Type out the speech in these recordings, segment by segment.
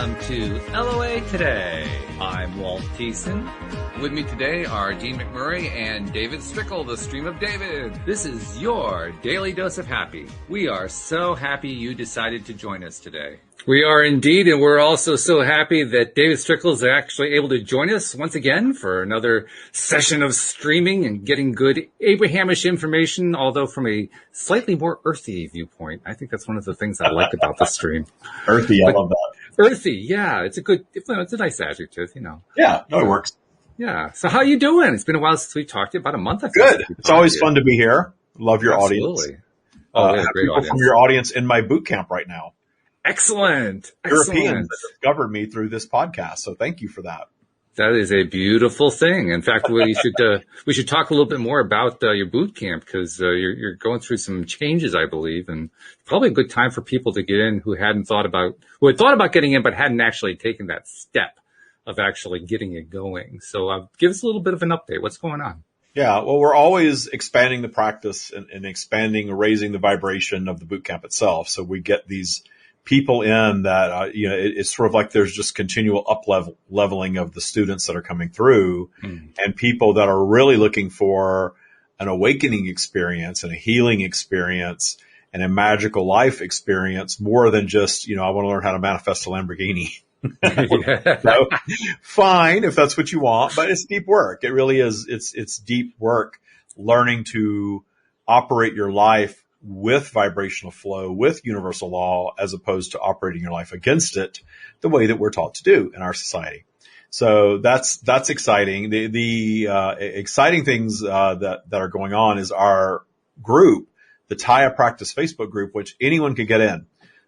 welcome to LOA Today. I'm Walt Thiessen. With me today are Dean McMurray and David Strickle, the Stream of David. This is your Daily Dose of Happy. We are so happy you decided to join us today. We are indeed, and we're also so happy that David Strickle is actually able to join us once again for another session of streaming and getting good Abrahamish information, although from a slightly more earthy viewpoint. I think that's one of the things I like about the stream. Earthy, I love that. Earthy, yeah. It's a nice adjective, you know. Yeah, no, it works. Yeah. So how you doing? It's been a while since we talked to you, about a month, I think. Good. It's always fun to be here. Love your audience. Oh, yeah, great people audience. From your audience in my boot camp right now. Excellent. Europeans that discovered me through this podcast. So thank you for that. That is a beautiful thing. In fact, we should talk a little bit more about your boot camp because you're going through some changes, I believe, and probably a good time for people to get in who had thought about getting in but hadn't actually taken that step of actually getting it going. So give us a little bit of an update. What's going on? Yeah, well, we're always expanding the practice and expanding, raising the vibration of the boot camp itself. So we get these people in that, it's sort of like there's just continual leveling of the students that are coming through and people that are really looking for an awakening experience and a healing experience and a magical life experience more than just, I want to learn how to manifest a Lamborghini. So, fine if that's what you want, but it's deep work. It really is. It's deep work learning to operate your life with vibrational flow, with universal law, as opposed to operating your life against it the way that we're taught to do in our society. So that's exciting. The exciting things that are going on is our group, the Taya Practice Facebook group, which anyone can get in.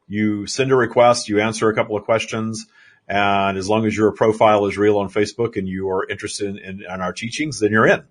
You send a request, you answer a couple of questions, and as long as your profile is real on Facebook and you are interested in our teachings, then you're in.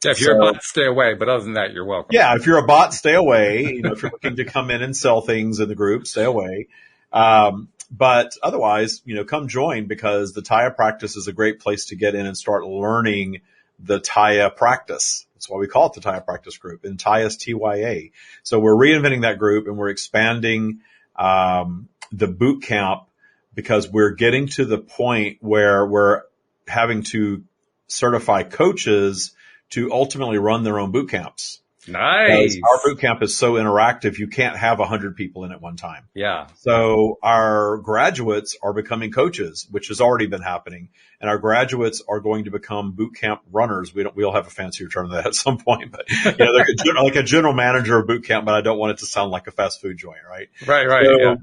Yeah, if you're a bot, stay away. But other than that, you're welcome. Yeah, if you're a bot, stay away. If you're looking to come in and sell things in the group, stay away. But otherwise, come join because the Taya Practice is a great place to get in and start learning the Taya Practice. That's why we call it the Taya Practice Group. And Taya is TYA. So we're reinventing that group and we're expanding the boot camp because we're getting to the point where we're having to certify coaches to ultimately run their own boot camps. Nice. Because our boot camp is so interactive, you can't have 100 people in at one time. Yeah. So our graduates are becoming coaches, which has already been happening. And our graduates are going to become boot camp runners. We'll have a fancier term than that at some point, but they're like a general manager of boot camp, but I don't want it to sound like a fast food joint, right? Right. So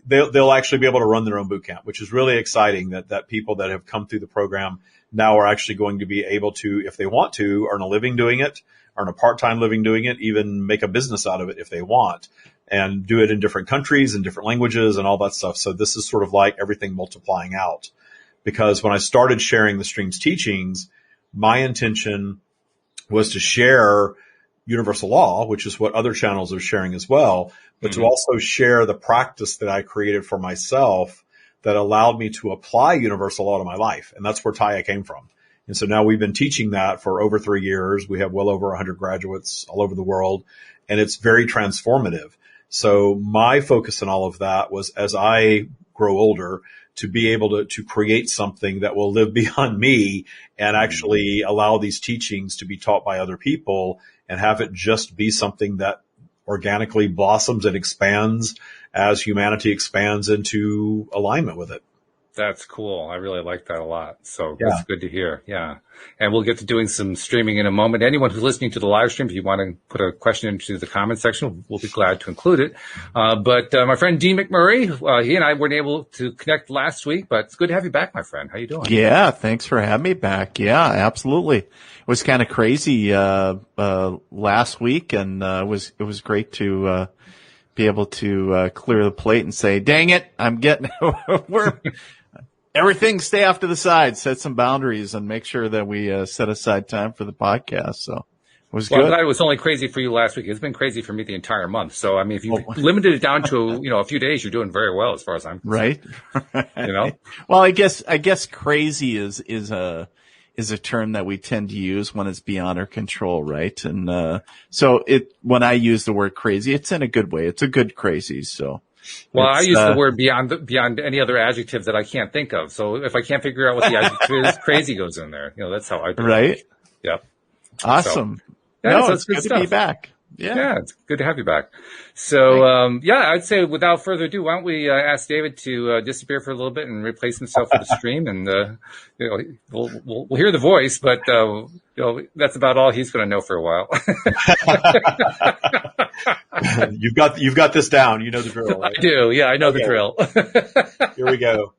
yeah. they'll actually be able to run their own boot camp, which is really exciting that people that have come through the program now are actually going to be able to, if they want to, earn a living doing it, earn a part-time living doing it, even make a business out of it if they want, and do it in different countries and different languages and all that stuff. So this is sort of like everything multiplying out. Because when I started sharing the stream's teachings, my intention was to share universal law, which is what other channels are sharing as well, but to also share the practice that I created for myself that allowed me to apply universal law to my life. And that's where Taya came from. And so now we've been teaching that for over 3 years. We have well over 100 graduates all over the world, and it's very transformative. So my focus in all of that was, as I grow older, to be able to create something that will live beyond me and actually allow these teachings to be taught by other people and have it just be something that organically blossoms and expands as humanity expands into alignment with it. That's cool. I really like that a lot. So that's good to hear. Yeah. And we'll get to doing some streaming in a moment. Anyone who's listening to the live stream, if you want to put a question into the comment section, we'll be glad to include it. But my friend Dean McMurray, he and I weren't able to connect last week, but it's good to have you back, my friend. How you doing? Yeah. Thanks for having me back. Yeah, absolutely. It was kind of crazy, last week, and it was great to be able to clear the plate and say, dang it, everything stay off to the side, set some boundaries, and make sure that we set aside time for the podcast. So it was good. I'm glad it was only crazy for you last week. It's been crazy for me the entire month. So, I mean, if you limited it down to, a few days, you're doing very well as far as I'm concerned. Right. Well, I guess crazy is a term that we tend to use when it's beyond our control, right? And so when I use the word crazy, it's in a good way. It's a good crazy. So Well, I use the word beyond any other adjective that I can't think of. So if I can't figure out what the adjective is, crazy goes in there. That's how I do it. Right. Yep. Awesome. So it's good to be back. Yeah, it's good to have you back. So, I'd say without further ado, why don't we ask David to disappear for a little bit and replace himself with the stream, and we'll hear the voice, but that's about all he's going to know for a while. You've got this down. You know the drill, right? I do. Yeah, I know the drill. Here we go.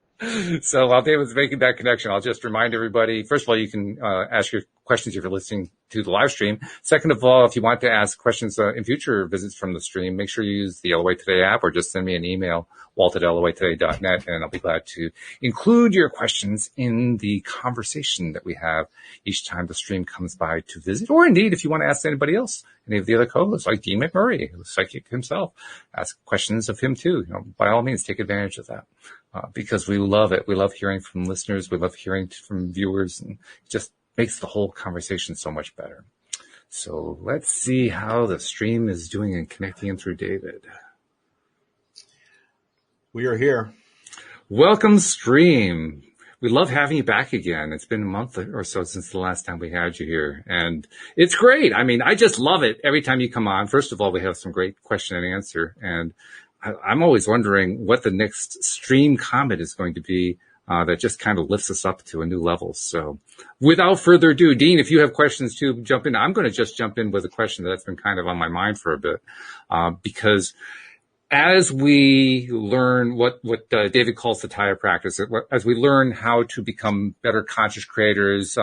So while David's making that connection, I'll just remind everybody, first of all, you can ask your questions if you're listening to the live stream. Second of all, if you want to ask questions in future visits from the stream, make sure you use the LOA Today app or just send me an email, walt@loatoday.net, and I'll be glad to include your questions in the conversation that we have each time the stream comes by to visit. Or indeed, if you want to ask anybody else, any of the other co-hosts, like Dean McMurray, who's psychic himself, ask questions of him too. By all means, take advantage of that. Because we love it. We love hearing from listeners. We love hearing from viewers, and it just makes the whole conversation so much better. So let's see how the stream is doing and connecting in through David. We are here. Welcome, stream. We love having you back again. It's been a month or so since the last time we had you here, and it's great. I mean, I just love it every time you come on. First of all, we have some great question and answer, and I'm always wondering what the next stream comment is going to be that just kind of lifts us up to a new level. So without further ado, Dean, if you have questions too, jump in. I'm going to just jump in with a question that's been kind of on my mind for a bit, because as we learn what David calls the Taya practice, as we learn how to become better conscious creators,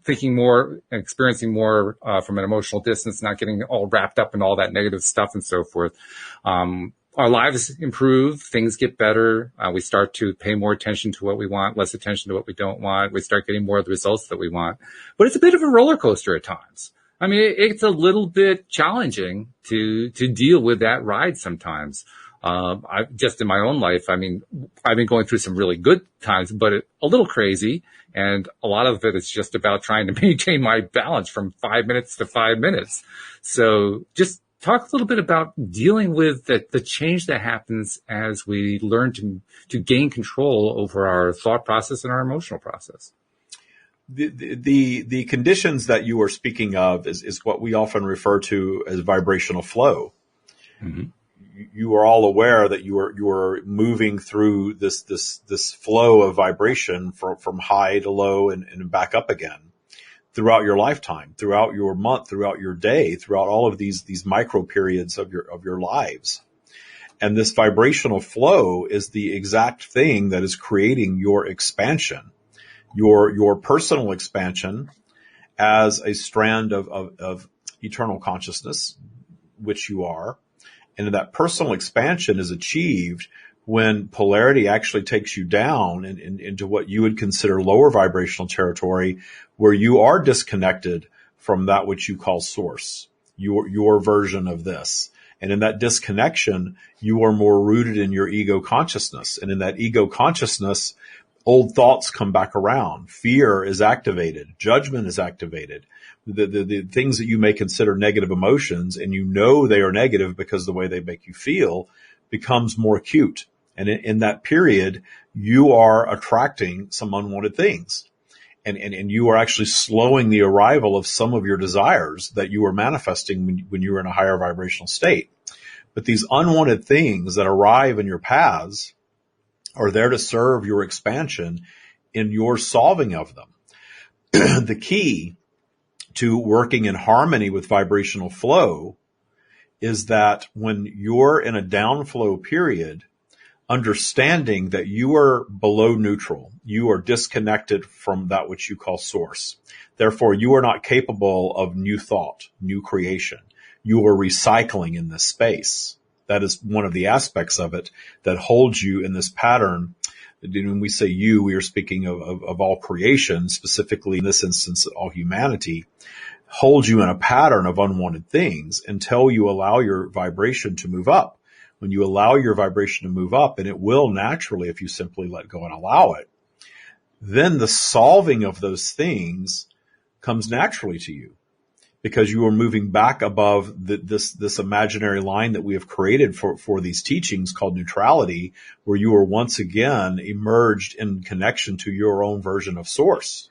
thinking more and experiencing more from an emotional distance, not getting all wrapped up in all that negative stuff and so forth. Our lives improve, things get better. We start to pay more attention to what we want, less attention to what we don't want. We start getting more of the results that we want. But it's a bit of a roller coaster at times. I mean, it's a little bit challenging to deal with that ride sometimes. Just in my own life, I mean, I've been going through some really good times, but a little crazy. And a lot of it is just about trying to maintain my balance from 5 minutes to 5 minutes. So just talk a little bit about dealing with the change that happens as we learn to gain control over our thought process and our emotional process. The conditions that you are speaking of is what we often refer to as vibrational flow. Mm-hmm. You are all aware that you are moving through this flow of vibration from high to low and back up again throughout your lifetime, throughout your month, throughout your day, throughout all of these micro periods of your lives. And this vibrational flow is the exact thing that is creating your expansion, your personal expansion as a strand of eternal consciousness, which you are. And that personal expansion is achieved when polarity actually takes you down into what you would consider lower vibrational territory, where you are disconnected from that which you call source, your version of this. And in that disconnection, you are more rooted in your ego consciousness. And in that ego consciousness, old thoughts come back around. Fear is activated. Judgment is activated. The things that you may consider negative emotions, and you know they are negative because the way they make you feel, becomes more acute. And in that period, you are attracting some unwanted things. And you are actually slowing the arrival of some of your desires that you are manifesting when you were in a higher vibrational state. But these unwanted things that arrive in your paths are there to serve your expansion in your solving of them. The key to working in harmony with vibrational flow is that when you're in a downflow period, understanding that you are below neutral, you are disconnected from that which you call source. Therefore, you are not capable of new thought, new creation. You are recycling in this space. That is one of the aspects of it that holds you in this pattern. When we say you, we are speaking of all creation, specifically in this instance, all humanity, holds you in a pattern of unwanted things until you allow your vibration to move up. When you allow your vibration to move up, and it will naturally if you simply let go and allow it, then the solving of those things comes naturally to you. because you are moving back above this imaginary line that we have created for these teachings called neutrality, where you are once again emerged in connection to your own version of source,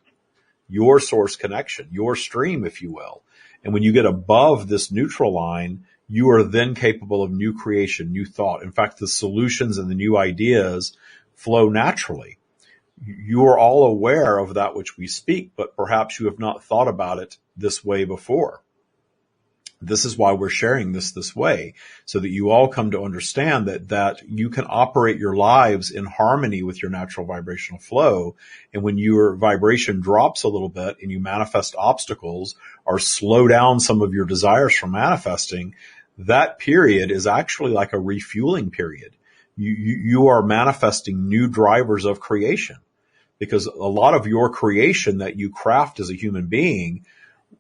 your source connection, your stream, if you will. And when you get above this neutral line, you are then capable of new creation, new thought. In fact, the solutions and the new ideas flow naturally. You are all aware of that which we speak, but perhaps you have not thought about it this way before. This is why we're sharing this way, so that you all come to understand that you can operate your lives in harmony with your natural vibrational flow. And when your vibration drops a little bit and you manifest obstacles or slow down some of your desires from manifesting, that period is actually like a refueling period. You are manifesting new drivers of creation, because a lot of your creation that you craft as a human being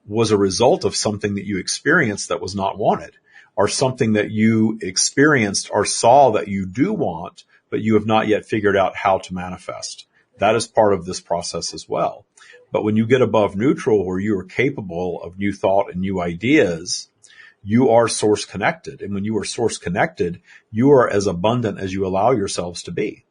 was a result of something that you experienced that was not wanted, or something that you experienced or saw that you do want, but you have not yet figured out how to manifest. That is part of this process as well. But when you get above neutral, where you are capable of new thought and new ideas, you are source connected. And when you are source connected, you are as abundant as you allow yourselves to be.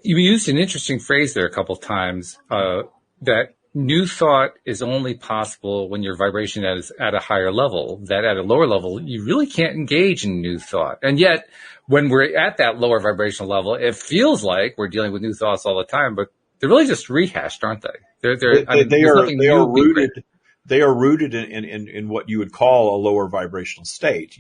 You used an interesting phrase there a couple of times, that new thought is only possible when your vibration is at a higher level, that at a lower level, you really can't engage in new thought. And yet, when we're at that lower vibrational level, it feels like we're dealing with new thoughts all the time, but they're really just rehashed, aren't they? They are rooted in what you would call a lower vibrational state.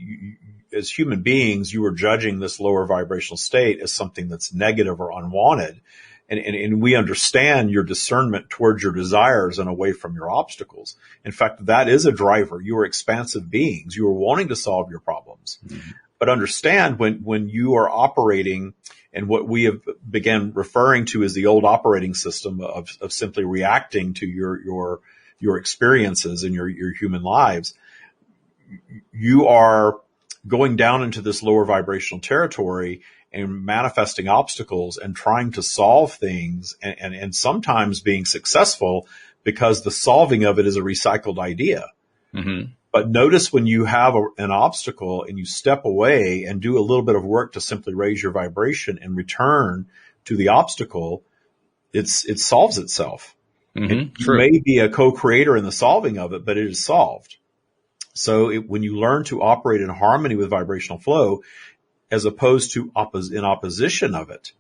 As human beings, you are judging this lower vibrational state as something that's negative or unwanted. And we understand your discernment towards your desires and away from your obstacles. In fact, that is a driver. You are expansive beings. You are wanting to solve your problems. Mm-hmm. But understand when you are operating, and what we have began referring to as the old operating system of simply reacting to your experiences in your human lives, you are going down into this lower vibrational territory and manifesting obstacles and trying to solve things, and sometimes being successful because the solving of it is a recycled idea. Mm-hmm. But notice when you have an obstacle and you step away and do a little bit of work to simply raise your vibration and return to the obstacle, it solves itself. Mm-hmm. You may be a co-creator in the solving of it, but it is solved. So when you learn to operate in harmony with vibrational flow, as opposed to in opposition of it,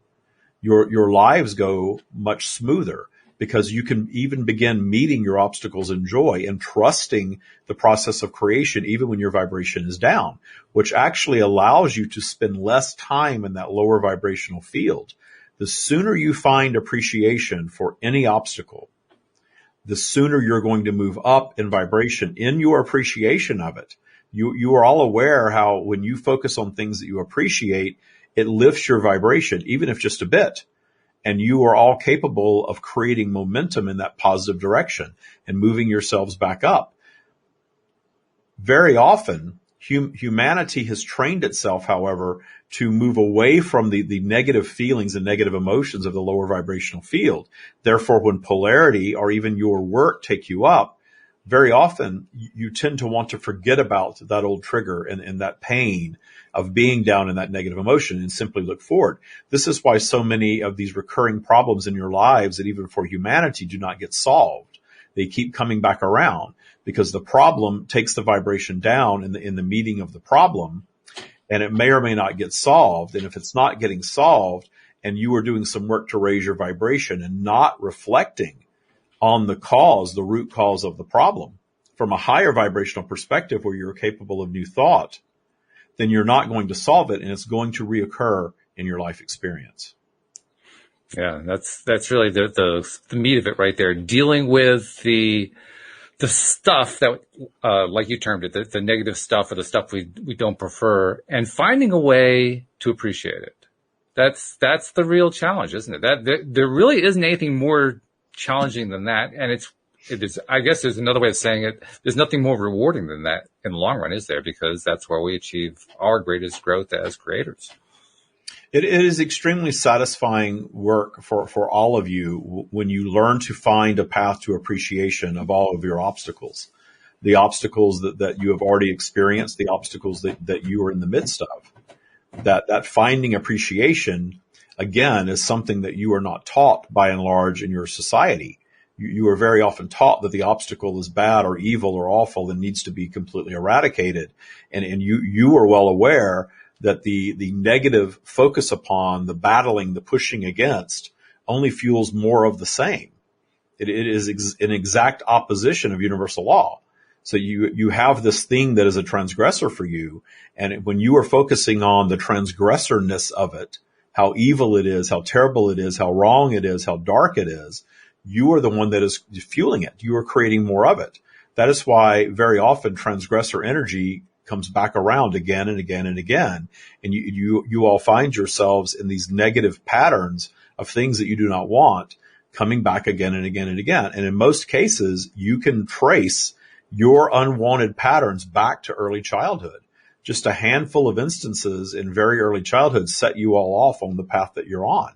your lives go much smoother, because you can even begin meeting your obstacles in joy and trusting the process of creation, even when your vibration is down, which actually allows you to spend less time in that lower vibrational field. The sooner you find appreciation for any obstacle, the sooner you're going to move up in vibration in your appreciation of it. You are all aware how when you focus on things that you appreciate, it lifts your vibration, even if just a bit. And you are all capable of creating momentum in that positive direction and moving yourselves back up. Very often, humanity has trained itself, however, to move away from the negative feelings and negative emotions of the lower vibrational field. Therefore, when polarity or even your work take you up, very often you tend to want to forget about that old trigger and that pain of being down in that negative emotion and simply look forward. This is why so many of these recurring problems in your lives, that even for humanity, do not get solved. They keep coming back around because the problem takes the vibration down in the meeting of the problem, and it may or may not get solved. And if it's not getting solved and you are doing some work to raise your vibration and not reflecting on the cause, the root cause of the problem from a higher vibrational perspective where you're capable of new thought, then you're not going to solve it, and it's going to reoccur in your life experience. Yeah, that's really the meat of it right there. Dealing with the stuff that, like you termed it, the negative stuff, or the stuff we don't prefer, and finding a way to appreciate it. That's the real challenge, isn't it? That there really isn't anything more challenging than that, and it is. I guess there's another way of saying it. There's nothing more rewarding than that in the long run, is there? Because that's where we achieve our greatest growth as creators. It is extremely satisfying work for all of you when you learn to find a path to appreciation of all of your obstacles. the obstacles that you have already experienced, the obstacles that you are in the midst of. That finding appreciation, again, is something that you are not taught by and large in your society. You are very often taught that the obstacle is bad or evil or awful and needs to be completely eradicated. And you are well aware that the negative focus upon, the battling, the pushing against only fuels more of the same. It is an exact opposition of universal law. So you have this thing that is a transgressor for you. And when you are focusing on the transgressorness of it, how evil it is, how terrible it is, how wrong it is, how dark it is, you are the one that is fueling it. You are creating more of it. That is why very often transgressor energy comes back around again and again and again. And you all find yourselves in these negative patterns of things that you do not want coming back again and again and again. And in most cases, you can trace your unwanted patterns back to early childhood. Just a handful of instances in very early childhood set you all off on the path that you're on.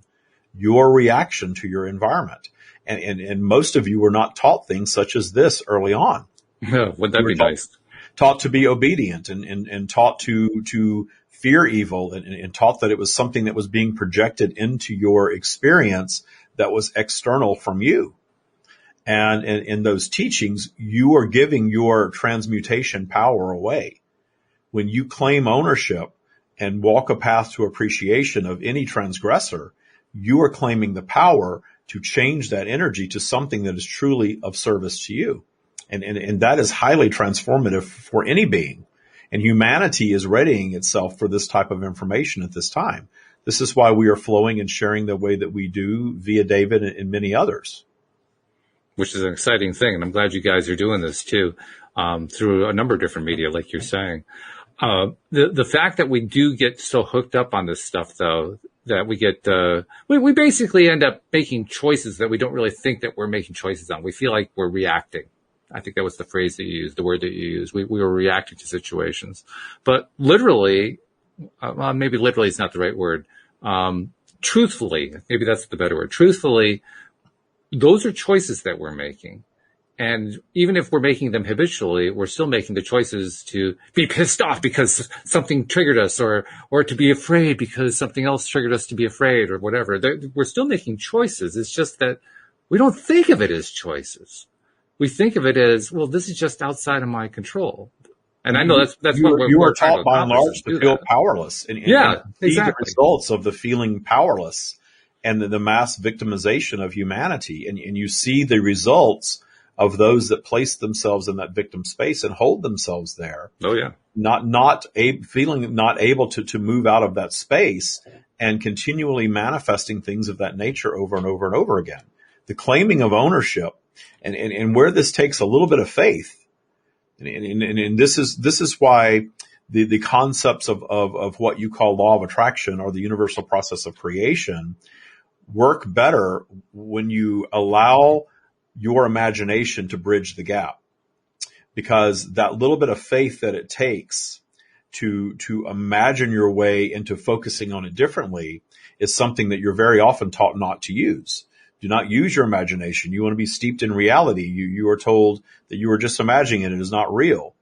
Your reaction to your environment. And most of you were not taught things such as this early on. Wouldn't that be nice? Taught to be obedient and taught to fear evil and taught that it was something that was being projected into your experience that was external from you. And in those teachings, you are giving your transmutation power away. When you claim ownership and walk a path to appreciation of any transgressor, you are claiming the power to change that energy to something that is truly of service to you. And that is highly transformative for any being. And humanity is readying itself for this type of information at this time. This is why we are flowing and sharing the way that we do via David and many others. Which is an exciting thing. And I'm glad you guys are doing this too, through a number of different media, like you're saying. The fact that we do get so hooked up on this stuff, though, that we get, we basically end up making choices that we don't really think that we're making choices on. We feel like we're reacting. I think that was the phrase that you used, the word that you used. We were reacting to situations. But literally, maybe literally is not the right word. Truthfully, maybe that's the better word. Truthfully, those are choices that we're making. And even if we're making them habitually, we're still making the choices to be pissed off because something triggered us, or to be afraid because something else triggered us to be afraid, or whatever. We're still making choices. It's just that we don't think of it as choices. We think of it as, well, this is just outside of my control. And I know that's what you are taught by and large to feel powerless. And see the results of the feeling powerless and the mass victimization of humanity. And you see the results of those that place themselves in that victim space and hold themselves there. Oh yeah. Feeling not able to move out of that space and continually manifesting things of that nature over and over and over again. The claiming of ownership and where this takes a little bit of faith. And this is why the concepts of what you call law of attraction or the universal process of creation work better when you allow your imagination to bridge the gap, because that little bit of faith that it takes to imagine your way into focusing on it differently is something that you're very often taught not to use. Do not use your imagination. You want to be steeped in reality. You are told that you are just imagining it. It is not real.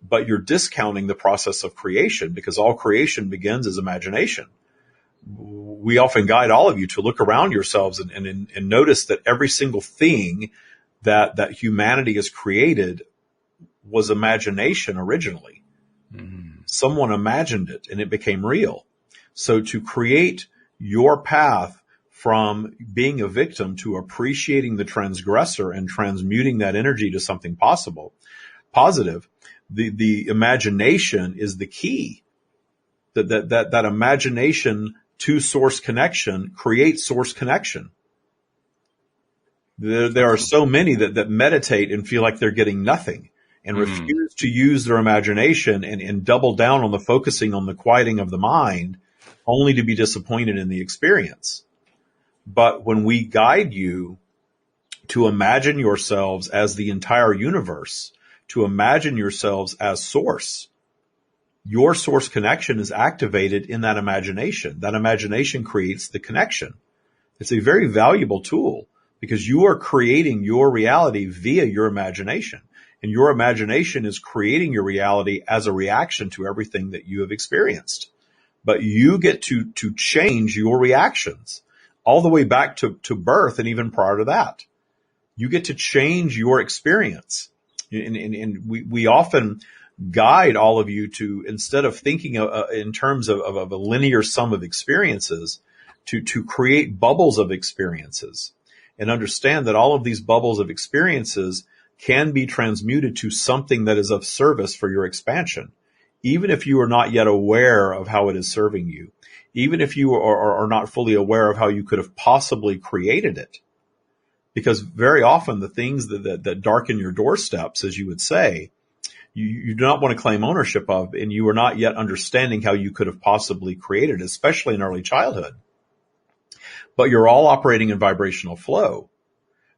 But you're discounting the process of creation, because all creation begins as imagination. We often guide all of you to look around yourselves and notice that every single thing that humanity has created was imagination originally. Mm-hmm. Someone imagined it and it became real. So to create your path from being a victim to appreciating the transgressor and transmuting that energy to something positive, the imagination is the key. That imagination to source connection creates source connection. There are so many that meditate and feel like they're getting nothing and refuse to use their imagination and double down on the focusing on the quieting of the mind, only to be disappointed in the experience. But when we guide you to imagine yourselves as the entire universe, to imagine yourselves as source, your source connection is activated in that imagination. That imagination creates the connection. It's a very valuable tool because you are creating your reality via your imagination. And your imagination is creating your reality as a reaction to everything that you have experienced. But you get to change your reactions all the way back to birth and even prior to that. You get to change your experience. And we often guide all of you to, instead of thinking in terms of a linear sum of experiences, to create bubbles of experiences and understand that all of these bubbles of experiences can be transmuted to something that is of service for your expansion, even if you are not yet aware of how it is serving you, even if you are not fully aware of how you could have possibly created it. Because very often the things that darken your doorsteps, as you would say, you do not want to claim ownership of, and you are not yet understanding how you could have possibly created, especially in early childhood. But you're all operating in vibrational flow.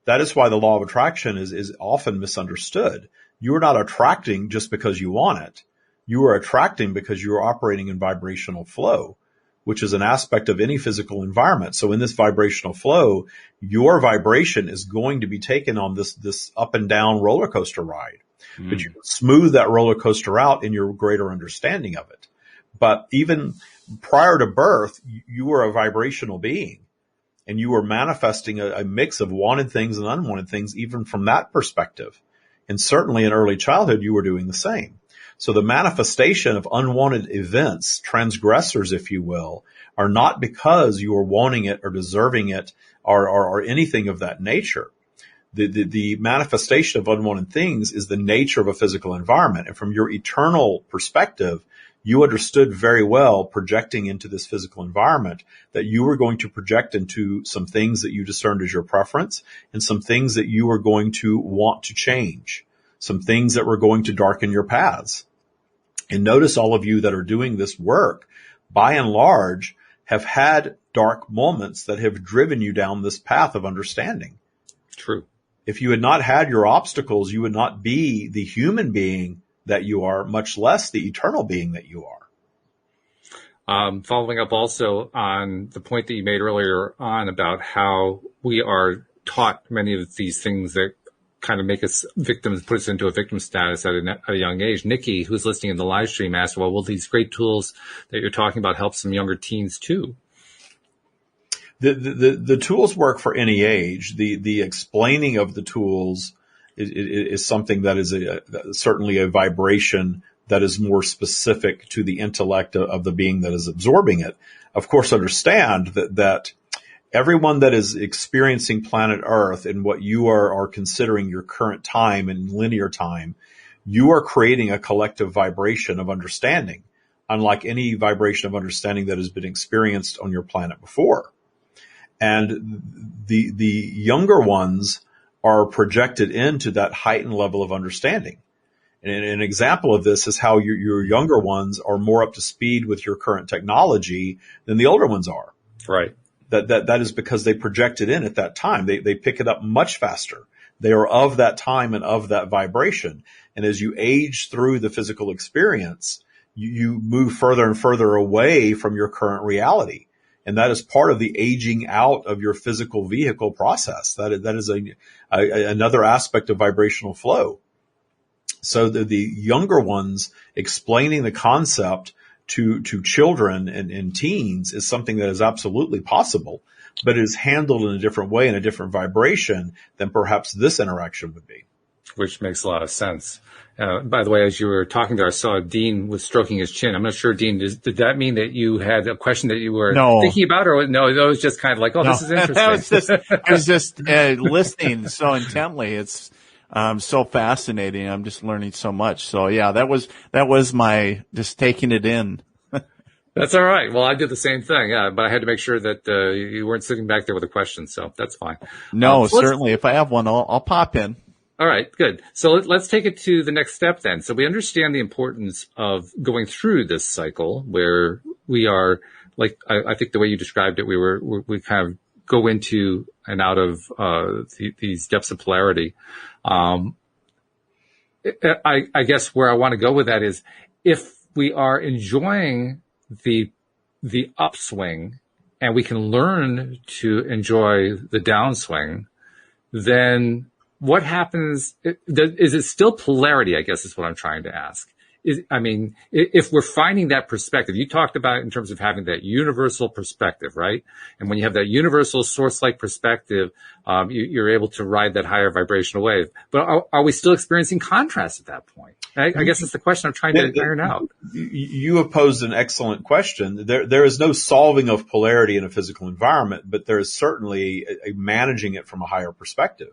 That is why the law of attraction is often misunderstood. You are not attracting just because you want it. You are attracting because you're operating in vibrational flow, which is an aspect of any physical environment. So in this vibrational flow, your vibration is going to be taken on this up and down roller coaster ride. But you can smooth that roller coaster out in your greater understanding of it. But even prior to birth, you were a vibrational being, and you were manifesting a mix of wanted things and unwanted things, even from that perspective. And certainly in early childhood, you were doing the same. So the manifestation of unwanted events, transgressors, if you will, are not because you are wanting it or deserving it or anything of that nature. The manifestation of unwanted things is the nature of a physical environment. And from your eternal perspective, you understood very well, projecting into this physical environment, that you were going to project into some things that you discerned as your preference and some things that you were going to want to change, some things that were going to darken your paths. And notice all of you that are doing this work, by and large, have had dark moments that have driven you down this path of understanding. True. If you had not had your obstacles, you would not be the human being that you are, much less the eternal being that you are. Following up also on the point that you made earlier on about how we are taught many of these things that kind of make us victims, put us into a victim status at a young age. Nikki, who's listening in the live stream, asked, well, will these great tools that you're talking about help some younger teens too? The tools work for any age. The explaining of the tools is something that is certainly a vibration that is more specific to the intellect of the being that is absorbing it. Of course, understand that everyone that is experiencing planet Earth and what you are considering your current time and linear time, you are creating a collective vibration of understanding, unlike any vibration of understanding that has been experienced on your planet before. And the younger ones are projected into that heightened level of understanding. And an example of this is how your younger ones are more up to speed with your current technology than the older ones are. Right. That is because they project it in at that time. They pick it up much faster. They are of that time and of that vibration. And as you age through the physical experience, you move further and further away from your current reality. And that is part of the aging out of your physical vehicle process. That is another aspect of vibrational flow. So the younger ones explaining the concept to children and teens is something that is absolutely possible, but it is handled in a different way, in a different vibration than perhaps this interaction would be. Which makes a lot of sense. By the way, as you were talking there, I saw Dean was stroking his chin. I'm not sure, Dean, did that mean that you had a question that you were thinking about, or no, it was just kind of like, this is interesting. I was just listening so intently. It's so fascinating. I'm just learning so much. So yeah, that was my just taking it in. That's all right. Well, I did the same thing, but I had to make sure that you weren't sitting back there with a question, so that's fine. No, certainly. If I have one, I'll pop in. All right, good. So let's take it to the next step then. So we understand the importance of going through this cycle where we are, like, I think the way you described it, we kind of go into and out of these depths of polarity. I guess where I want to go with that is, if we are enjoying the upswing and we can learn to enjoy the downswing, then what happens? Is it still polarity? I guess is what I'm trying to ask. If we're finding that perspective, you talked about it in terms of having that universal perspective, right? And when you have that universal source-like perspective, you're able to ride that higher vibrational wave. But are we still experiencing contrast at that point? I guess that's the question I'm trying to iron out. You have posed an excellent question. There is no solving of polarity in a physical environment, but there is certainly a managing it from a higher perspective.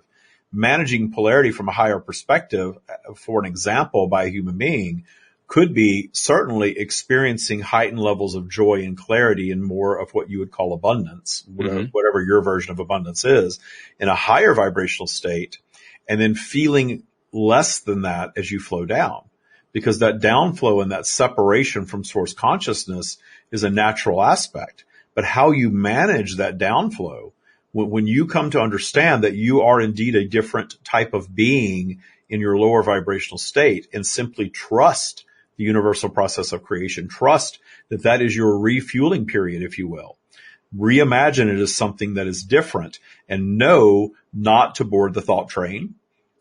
Managing polarity from a higher perspective, for an example, by a human being, could be certainly experiencing heightened levels of joy and clarity and more of what you would call abundance, whatever your version of abundance is, in a higher vibrational state, and then feeling less than that as you flow down. Because that downflow and that separation from source consciousness is a natural aspect. But how you manage that downflow, when you come to understand that you are indeed a different type of being in your lower vibrational state, and simply trust the universal process of creation, trust that that is your refueling period, if you will. Reimagine it as something that is different, and know not to board the thought train.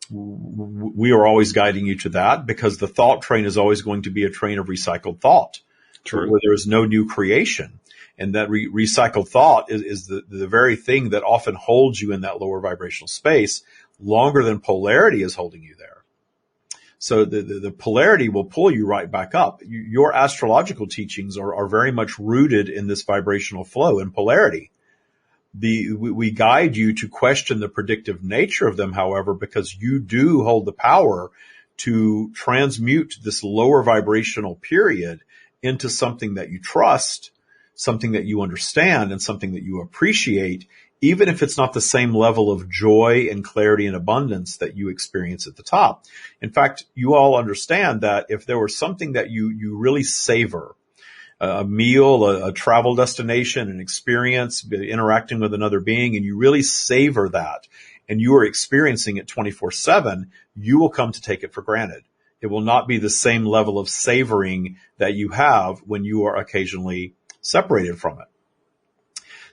We are always guiding you to that, because the thought train is always going to be a train of recycled thought. True. Where there is no new creation. And that recycled thought is the very thing that often holds you in that lower vibrational space longer than polarity is holding you there. So the polarity will pull you right back up. Your astrological teachings are very much rooted in this vibrational flow and polarity. We guide you to question the predictive nature of them, however, because you do hold the power to transmute this lower vibrational period into something that you trust, something that you understand, and something that you appreciate, even if it's not the same level of joy and clarity and abundance that you experience at the top. In fact, you all understand that if there was something that you really savor, a meal, a travel destination, an experience, interacting with another being, and you really savor that, and you are experiencing it 24/7, you will come to take it for granted. It will not be the same level of savoring that you have when you are occasionally separated from it.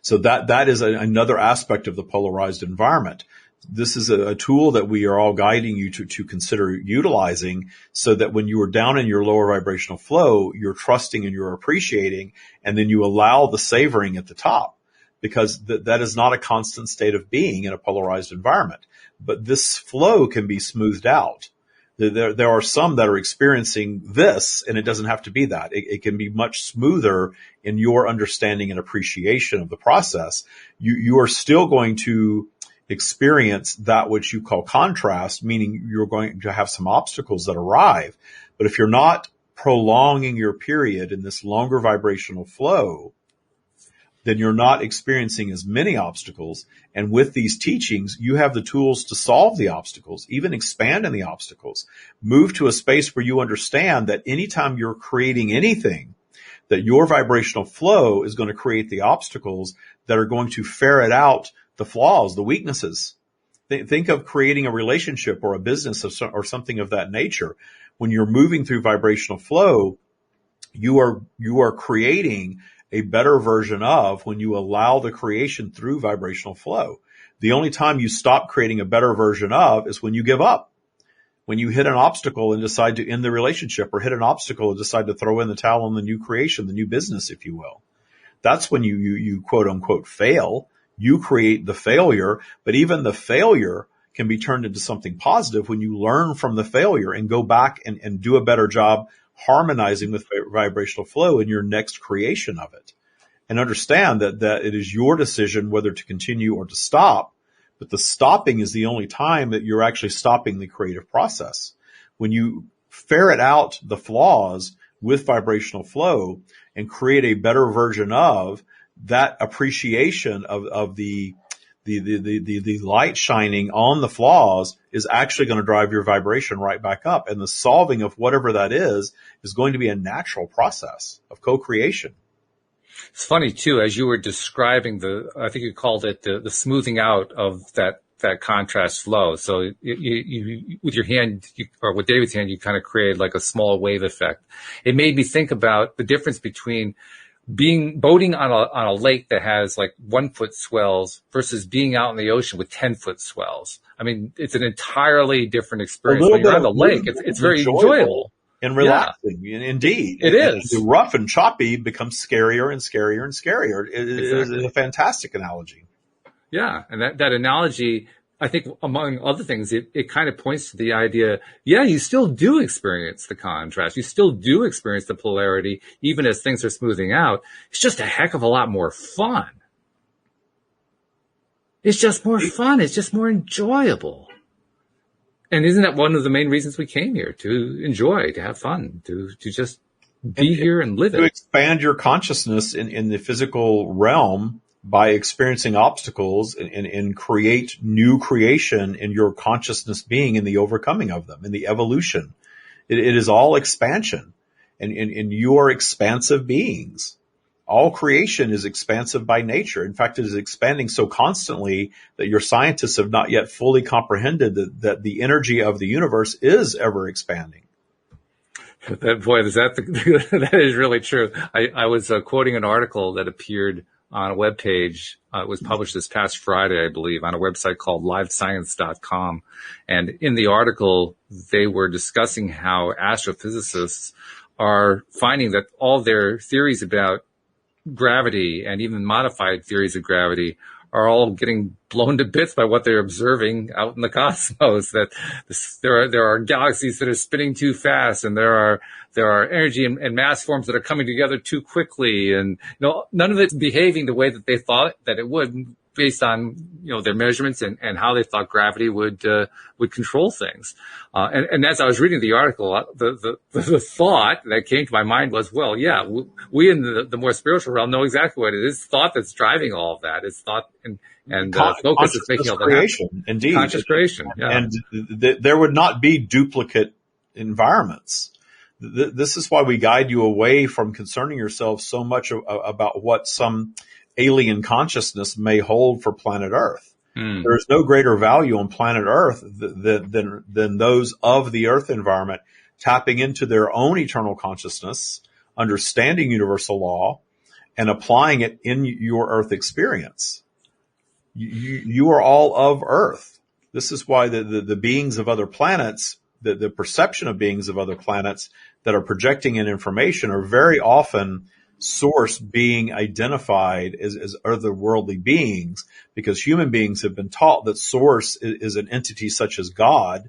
So that is another aspect of the polarized environment. This is a tool that we are all guiding you to consider utilizing, so that when you are down in your lower vibrational flow, you're trusting and you're appreciating, and then you allow the savoring at the top, because that is not a constant state of being in a polarized environment. But this flow can be smoothed out. There are some that are experiencing this, and it doesn't have to be that. It can be much smoother in your understanding and appreciation of the process. You are still going to experience that which you call contrast, meaning you're going to have some obstacles that arrive. But if you're not prolonging your period in this longer vibrational flow, then you're not experiencing as many obstacles. And with these teachings, you have the tools to solve the obstacles, even expand in the obstacles. Move to a space where you understand that anytime you're creating anything, that your vibrational flow is going to create the obstacles that are going to ferret out the flaws, the weaknesses. Think of creating a relationship or a business or something of that nature. When you're moving through vibrational flow, you are creating a better version of when you allow the creation through vibrational flow. The only time you stop creating a better version of is when you give up. When you hit an obstacle and decide to end the relationship, or hit an obstacle and decide to throw in the towel on the new creation, the new business, if you will. That's when you quote unquote fail. You create the failure, but even the failure can be turned into something positive when you learn from the failure and go back and do a better job harmonizing with vibrational flow in your next creation of it. And understand that it is your decision whether to continue or to stop, but the stopping is the only time that you're actually stopping the creative process. When you ferret out the flaws with vibrational flow and create a better version of that, appreciation of the light shining on the flaws is actually going to drive your vibration right back up. And the solving of whatever that is going to be a natural process of co-creation. It's funny too, as you were describing I think you called it the smoothing out of that contrast flow. So you with your hand, or with David's hand, you kind of created like a small wave effect. It made me think about the difference between boating on a lake that has like 1-foot swells versus being out in the ocean with 10-foot swells. I mean, it's an entirely different experience. When you're on the lake, it's very enjoyable and relaxing. Yeah. Indeed, it is. The rough and choppy becomes scarier and scarier and scarier. It is a fantastic analogy. Yeah, and that analogy, I think, among other things, it kind of points to the idea, yeah, you still do experience the contrast. You still do experience the polarity, even as things are smoothing out. It's just a heck of a lot more fun. It's just more fun. It's just more enjoyable. And isn't that one of the main reasons we came here? To enjoy, to have fun, to just be here and live it. To expand your consciousness in the physical realm by experiencing obstacles and create new creation in your consciousness being, in the overcoming of them, in the evolution. It is all expansion, and you are expansive beings. All creation is expansive by nature. In fact, it is expanding so constantly that your scientists have not yet fully comprehended that the energy of the universe is ever expanding. That is really true. I was quoting an article that appeared on a web page. It was published this past Friday, I believe, on a website called livescience.com. And in the article, they were discussing how astrophysicists are finding that all their theories about gravity and even modified theories of gravity are all getting blown to bits by what they're observing out in the cosmos. That there are galaxies that are spinning too fast, and there are energy and mass forms that are coming together too quickly, and none of it's behaving the way that they thought that it would, based on their measurements and how they thought gravity would control things. And as I was reading the article, the thought that came to my mind was, well, yeah, we in the more spiritual realm know exactly what it is. Thought that's driving all of that. It's thought and focus that's making all that creation. Happen. Indeed, conscious creation. Yeah. And there would not be duplicate environments. This is why we guide you away from concerning yourself so much about what some alien consciousness may hold for planet Earth. There is no greater value on planet Earth than those of the Earth environment tapping into their own eternal consciousness, understanding universal law, and applying it in your Earth experience. You are all of Earth. This is why the beings of other planets, the perception of beings of other planets that are projecting in information are very often source being identified as otherworldly beings, because human beings have been taught that source is an entity such as God,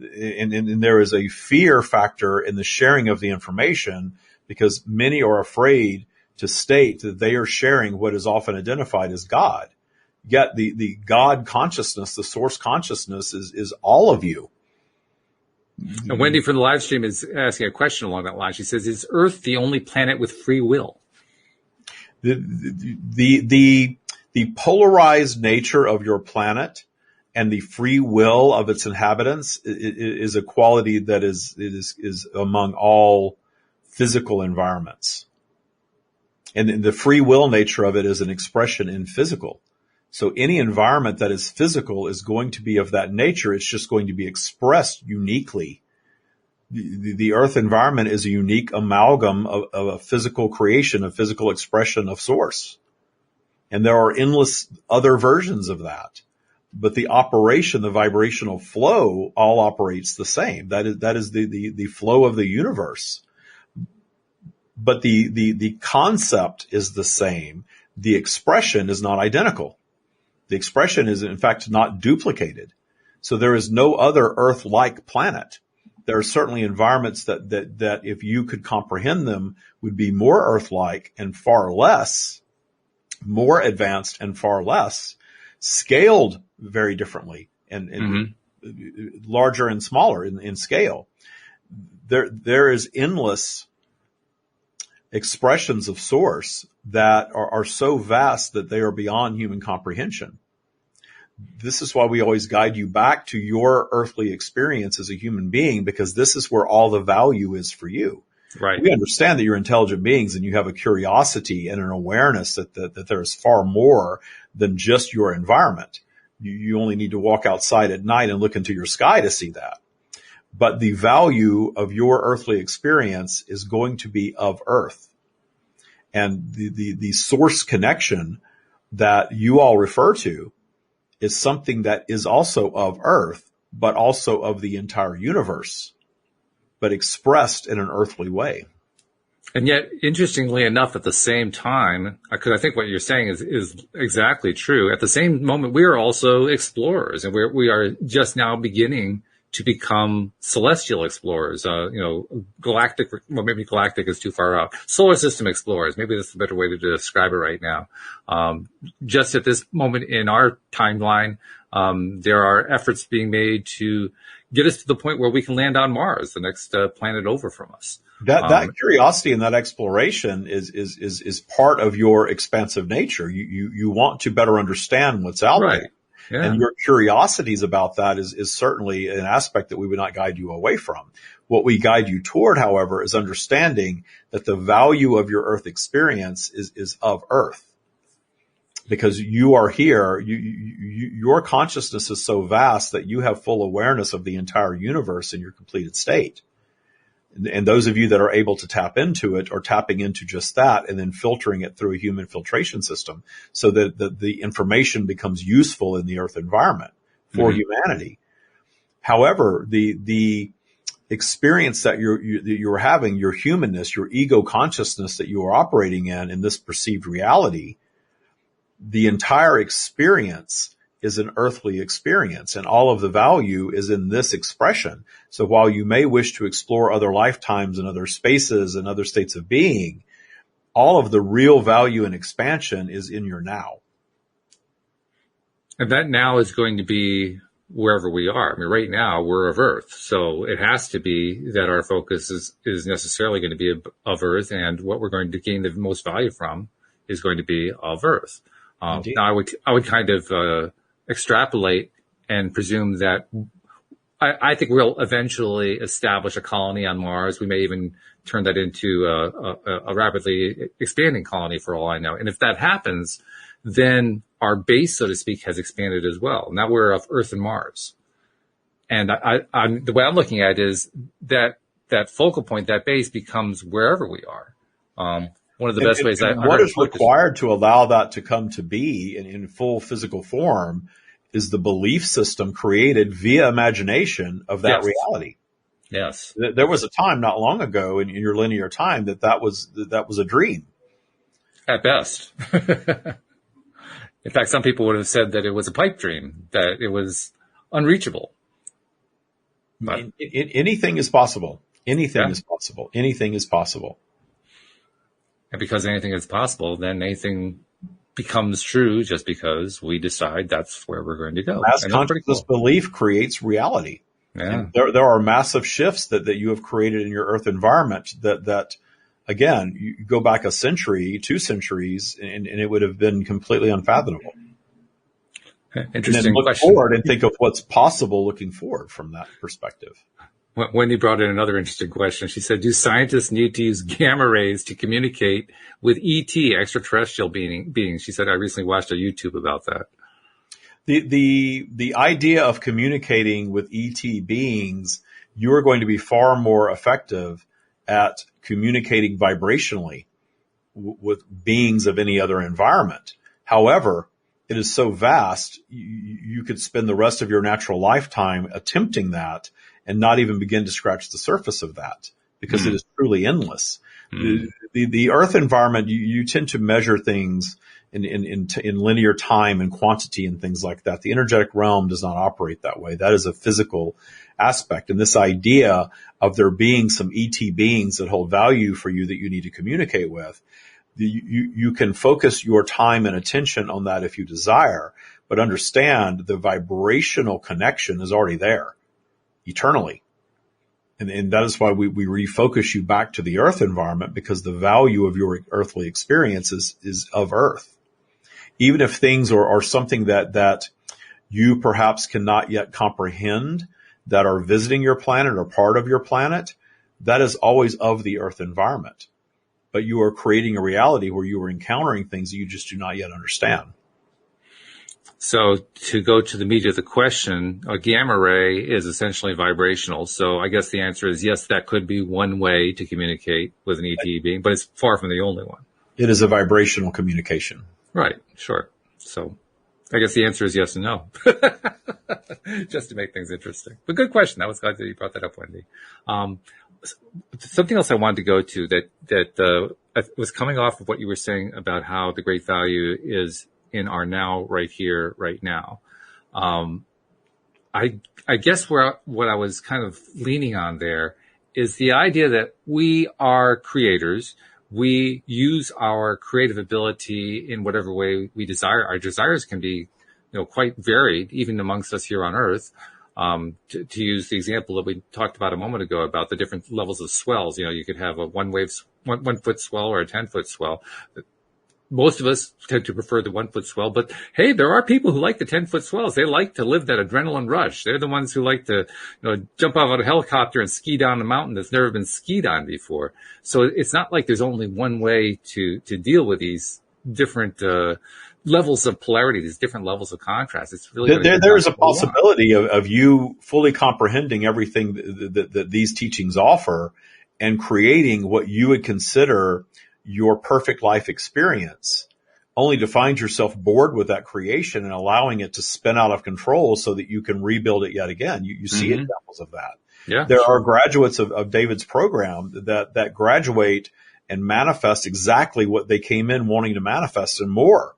and there is a fear factor in the sharing of the information, because many are afraid to state that they are sharing what is often identified as God. Yet the God consciousness, the source consciousness is all of you. And Wendy from the live stream is asking a question along that line. She says, is Earth the only planet with free will? The polarized nature of your planet and the free will of its inhabitants is a quality that is among all physical environments. And the free will nature of it is an expression in physical. So any environment that is physical is going to be of that nature. It's just going to be expressed uniquely. The Earth environment is a unique amalgam of a physical creation, a physical expression of source. And there are endless other versions of that. But the operation, the vibrational flow, all operates the same. That is the flow of the universe. But the concept is the same. The expression is not identical. The expression is, in fact, not duplicated. So there is no other Earth-like planet. There are certainly environments that if you could comprehend them, would be more Earth-like and far less, more advanced and far less, scaled very differently and larger and smaller in scale. There is endless expressions of source that are so vast that they are beyond human comprehension. This is why we always guide you back to your earthly experience as a human being, because this is where all the value is for you. Right. We understand that you're intelligent beings and you have a curiosity and an awareness that there is far more than just your environment. You only need to walk outside at night and look into your sky to see that. But the value of your earthly experience is going to be of Earth. And the source connection that you all refer to is something that is also of Earth, but also of the entire universe, but expressed in an earthly way. And yet, interestingly enough, at the same time, because I think what you're saying is exactly true. At the same moment, we are also explorers, and we are just now beginning to become celestial explorers. Galactic. Well, maybe galactic is too far out. Solar system explorers. Maybe that's a better way to describe it right now. Just at this moment in our timeline, there are efforts being made to get us to the point where we can land on Mars, the next planet over from us. That curiosity and that exploration is part of your expansive nature. You want to better understand what's out there. Yeah. And your curiosities about that is certainly an aspect that we would not guide you away from. What we guide you toward, however, is understanding that the value of your Earth experience is of Earth. Because you are here, your consciousness is so vast that you have full awareness of the entire universe in your completed state. And those of you that are able to tap into it are tapping into just that and then filtering it through a human filtration system so that the information becomes useful in the Earth environment for humanity. However, the experience that you're having, your humanness, your ego consciousness that you are operating in this perceived reality, the entire experience is an earthly experience, and all of the value is in this expression. So while you may wish to explore other lifetimes and other spaces and other states of being, all of the real value and expansion is in your now. And that now is going to be wherever we are. I mean, right now we're of Earth, so it has to be that our focus is necessarily going to be of Earth, and what we're going to gain the most value from is going to be of Earth. Now I would kind of extrapolate and presume that I think we'll eventually establish a colony on Mars. We may even turn that into a rapidly expanding colony for all I know. And if that happens, then our base, so to speak, has expanded as well. Now we're of Earth and Mars. And the way I'm looking at it is that focal point, that base becomes wherever we are. One of the best ways what is required to allow that to come to be in full physical form is the belief system created via imagination of that reality. Yes. There was a time not long ago in your linear time that was a dream. At best. In fact, some people would have said that it was a pipe dream, that it was unreachable. But anything is possible. Anything is possible. Anything is possible. And because anything is possible, then anything becomes true just because we decide that's where we're going to go. Mass consciousness belief creates reality. Yeah. And there are massive shifts that you have created in your Earth environment that again, you go back a century, 2 centuries, and it would have been completely unfathomable. Interesting and then look question. forward and think of what's possible looking forward from that perspective. Wendy brought in another interesting question. She said, do scientists need to use gamma rays to communicate with ET, extraterrestrial beings? She said, I recently watched a YouTube about that. The idea of communicating with ET beings, you're going to be far more effective at communicating vibrationally with beings of any other environment. However, it is so vast, you could spend the rest of your natural lifetime attempting that and not even begin to scratch the surface of that because it is truly endless. The Earth environment, you tend to measure things in linear time and quantity and things like that. The energetic realm does not operate that way. That is a physical aspect. And this idea of there being some ET beings that hold value for you that you need to communicate with, you can focus your time and attention on that if you desire, but understand the vibrational connection is already there eternally. And that is why we refocus you back to the Earth environment, because the value of your earthly experience is of Earth. Even if things are something that you perhaps cannot yet comprehend, that are visiting your planet or part of your planet, that is always of the Earth environment. But you are creating a reality where you are encountering things that you just do not yet understand. So to go to the meat of the question, a gamma ray is essentially vibrational. So I guess the answer is yes, that could be one way to communicate with an ET being, but it's far from the only one. It is a vibrational communication. Right. Sure. So I guess the answer is yes and no, just to make things interesting. But good question. I was glad that you brought that up, Wendy. Something else I wanted to go to that was coming off of what you were saying about how the great value is in our now, right here, right now. I guess what I was kind of leaning on there is the idea that we are creators. We use our creative ability in whatever way we desire. Our desires can be, quite varied, even amongst us here on Earth. To use the example that we talked about a moment ago about the different levels of swells, you could have a 1 foot swell or a 10-foot swell. Most of us tend to prefer the 1 foot swell, but hey, there are people who like the 10-foot swells. They like to live that adrenaline rush. They're the ones who like to, jump out of a helicopter and ski down a mountain that's never been skied on before. So it's not like there's only one way to deal with these different, levels of polarity, these different levels of contrast. It's really there is a possibility of you fully comprehending everything that these teachings offer and creating what you would consider your perfect life experience, only to find yourself bored with that creation and allowing it to spin out of control so that you can rebuild it yet again. You see examples of that. Yeah, there are graduates of David's program that graduate and manifest exactly what they came in wanting to manifest and more,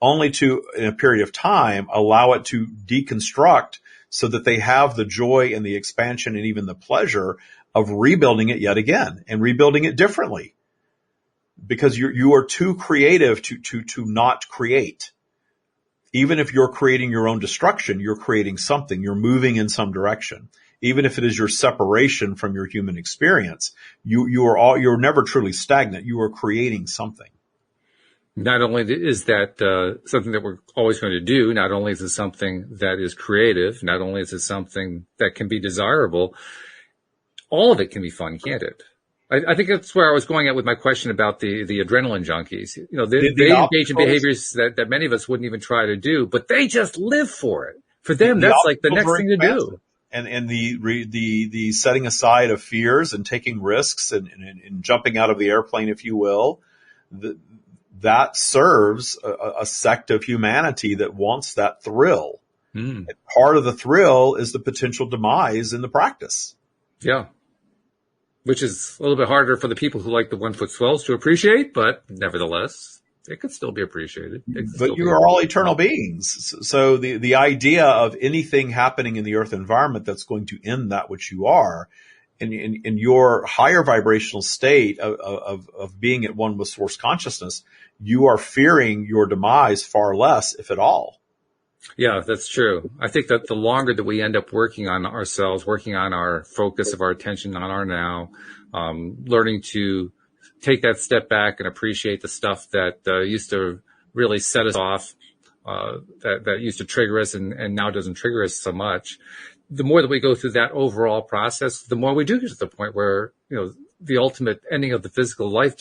only to, in a period of time, allow it to deconstruct so that they have the joy and the expansion and even the pleasure of rebuilding it yet again and rebuilding it differently. Because you are too creative to not create. Even if you're creating your own destruction, you're creating something. You're moving in some direction. Even if it is your separation from your human experience, you're never truly stagnant. You are creating something. Not only is that something that we're always going to do, not only is it something that is creative, not only is it something that can be desirable, all of it can be fun, can't it? I think that's where I was going at with my question about the adrenaline junkies. They engage in behaviors that many of us wouldn't even try to do, but they just live for it. For them, that's like the next thing to do. And the setting aside of fears and taking risks and jumping out of the airplane, if you will, that serves a sect of humanity that wants that thrill. And part of the thrill is the potential demise in the practice. Yeah. Which is a little bit harder for the people who like the 1 foot swells to appreciate, but nevertheless, it could still be appreciated. But you are all eternal beings. So the idea of anything happening in the earth environment that's going to end that which you are, in your higher vibrational state of being at one with source consciousness, you are fearing your demise far less, if at all. Yeah, that's true. I think that the longer that we end up working on ourselves, working on our focus of our attention on our now, learning to take that step back and appreciate the stuff that used to really set us off, that used to trigger us and now doesn't trigger us so much. The more that we go through that overall process, the more we do get to the point where, the ultimate ending of the physical life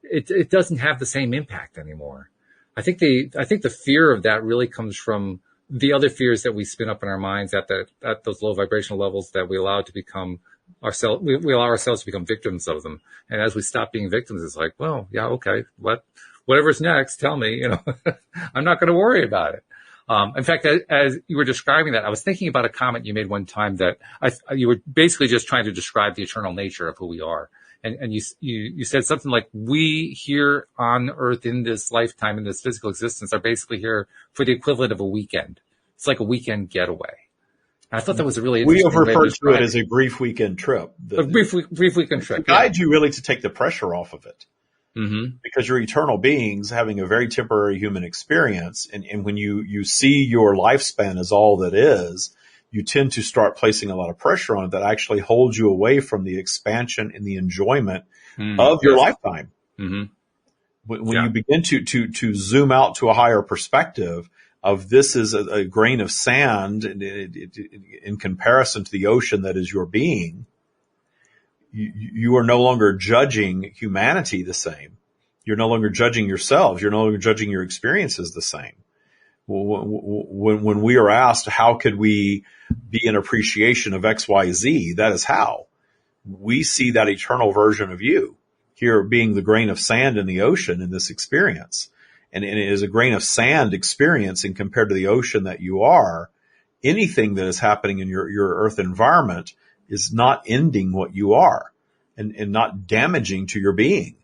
it doesn't have the same impact anymore. I think the fear of that really comes from the other fears that we spin up in our minds at those low vibrational levels that we allow to become ourselves. We allow ourselves to become victims of them. And as we stop being victims, it's like, well, yeah, okay, whatever's next, tell me, I'm not going to worry about it. In fact, as you were describing that, I was thinking about a comment you made one time that you were basically just trying to describe the eternal nature of who we are. And you said something like, we here on Earth in this lifetime, in this physical existence, are basically here for the equivalent of a weekend. It's like a weekend getaway. And I thought that was a really interesting way We have referred to it as a brief weekend trip. A brief weekend trip. To guide you really to take the pressure off of it. Mm-hmm. Because you're eternal beings having a very temporary human experience. And when you see your lifespan as all that is, you tend to start placing a lot of pressure on it that actually holds you away from the expansion and the enjoyment of your lifetime. Mm-hmm. When you begin to zoom out to a higher perspective of this is a grain of sand in comparison to the ocean that is your being, you are no longer judging humanity the same. You're no longer judging yourselves. You're no longer judging your experiences the same. When we are asked, how could we be in appreciation of X, Y, Z? That is how we see that eternal version of you. here being the grain of sand in the ocean in this experience. And it is a grain of sand experiencing compared to the ocean that you are. Anything that is happening in your earth environment is not ending what you are and not damaging to your being.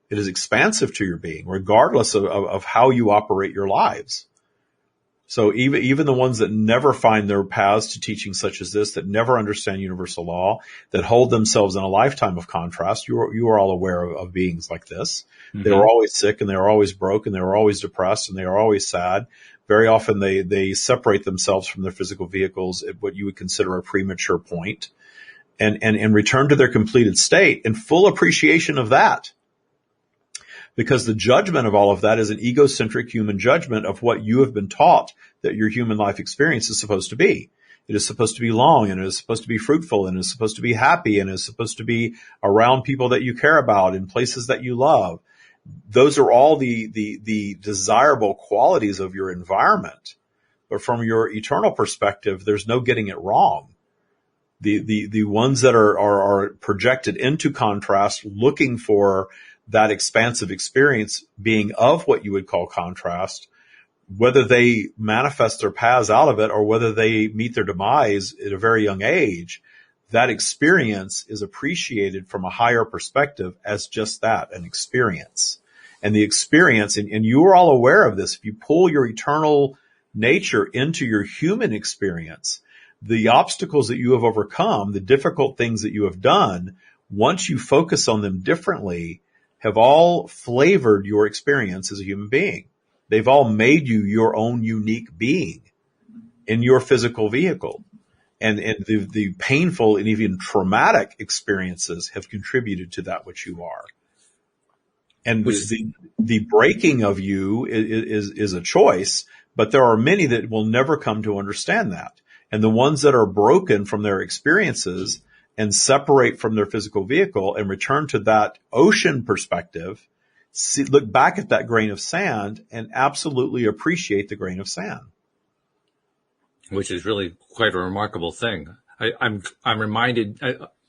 It is expansive to your being, regardless of how you operate your lives. So even the ones that never find their paths to teaching such as this, that never understand universal law, that hold themselves in a lifetime of contrast, you are all aware of beings like this. Mm-hmm. They were always sick, and they were always broke, and they were always depressed, and they were always sad. Very often they separate themselves from their physical vehicles at what you would consider a premature point, and return to their completed state in full appreciation of that. Because the judgment of all of that is an egocentric human judgment of what you have been taught that your human life experience is supposed to be. It is supposed to be long, and it is supposed to be fruitful, and it is supposed to be happy, and it is supposed to be around people that you care about in places that you love. Those are all the desirable qualities of your environment. But from your eternal perspective, there's no getting it wrong. The ones that are projected into contrast, looking for that expansive experience being of what you would call contrast, whether they manifest their paths out of it or whether they meet their demise at a very young age, that experience is appreciated from a higher perspective as just that, an experience. And the experience, and you are all aware of this, if you pull your eternal nature into your human experience, the obstacles that you have overcome, the difficult things that you have done, once you focus on them differently, have all flavored your experience as a human being. They've all made you your own unique being in your physical vehicle. And the painful and even traumatic experiences have contributed to that which you are. And the breaking of you is a choice, but there are many that will never come to understand that. And the ones that are broken from their experiences and separate from their physical vehicle and return to that ocean perspective, look back at that grain of sand and absolutely appreciate the grain of sand. Which is really quite a remarkable thing. I'm reminded,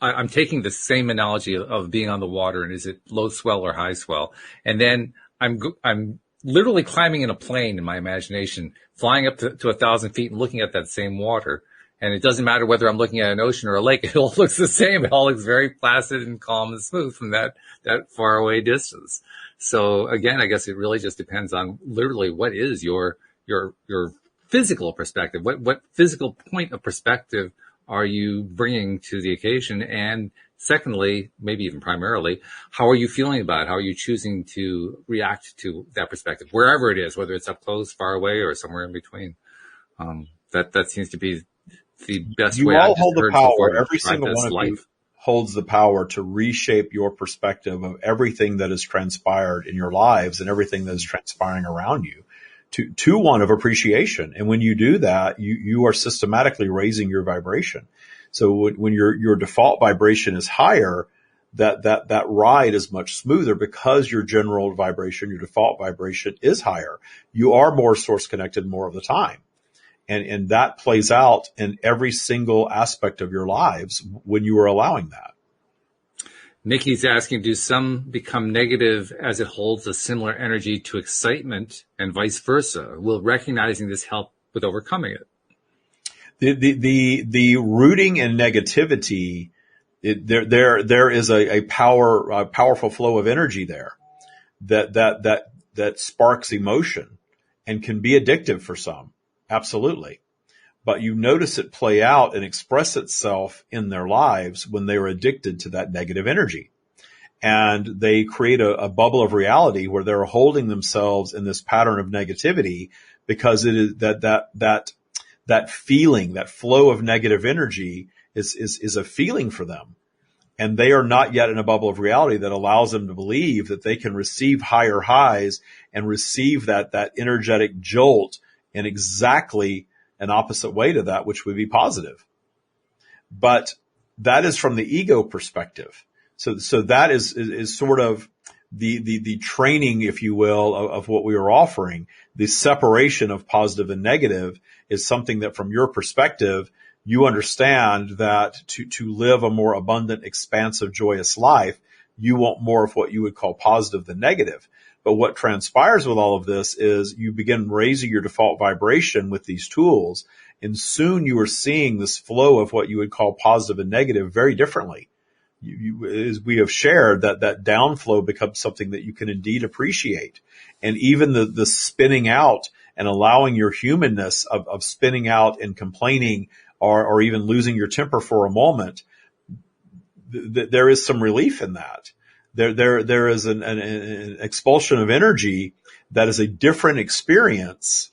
I'm taking the same analogy of being on the water, and is it low swell or high swell? And then I'm literally climbing in a plane in my imagination, flying up to 1,000 feet and looking at that same water. And it doesn't matter whether I'm looking at an ocean or a lake. It all looks the same. It all looks very placid and calm and smooth from that far away distance. So again, I guess it really just depends on literally what is your physical perspective. What physical point of perspective are you bringing to the occasion? And secondly, maybe even primarily, how are you feeling about it? How are you choosing to react to that perspective, wherever it is, whether it's up close, far away, or somewhere in between? That seems to be the best way. You all hold the power. Every single one of you holds the power to reshape your perspective of everything that has transpired in your lives and everything that is transpiring around you to one of appreciation. And when you do that, you are systematically raising your vibration. So when your default vibration is higher, that ride is much smoother because your general vibration, your default vibration is higher. You are more source connected more of the time. And that plays out in every single aspect of your lives when you are allowing that. Nikki's asking, do some become negative as it holds a similar energy to excitement and vice versa? Will recognizing this help with overcoming it? The rooting in negativity, there is a powerful flow of energy there that sparks emotion and can be addictive for some. Absolutely. But you notice it play out and express itself in their lives when they are addicted to that negative energy. And they create a bubble of reality where they're holding themselves in this pattern of negativity because it is that feeling, that flow of negative energy is a feeling for them. And they are not yet in a bubble of reality that allows them to believe that they can receive higher highs and receive that energetic jolt in exactly an opposite way to that, which would be positive. But that is from the ego perspective. So that is sort of the training, if you will, of what we are offering. The separation of positive and negative is something that from your perspective, you understand that to live a more abundant, expansive, joyous life, you want more of what you would call positive than negative. But what transpires with all of this is you begin raising your default vibration with these tools, and soon you are seeing this flow of what you would call positive and negative very differently. As we have shared, that downflow becomes something that you can indeed appreciate. And even the spinning out and allowing your humanness of spinning out and complaining or even losing your temper for a moment, there is some relief in that. There is an expulsion of energy that is a different experience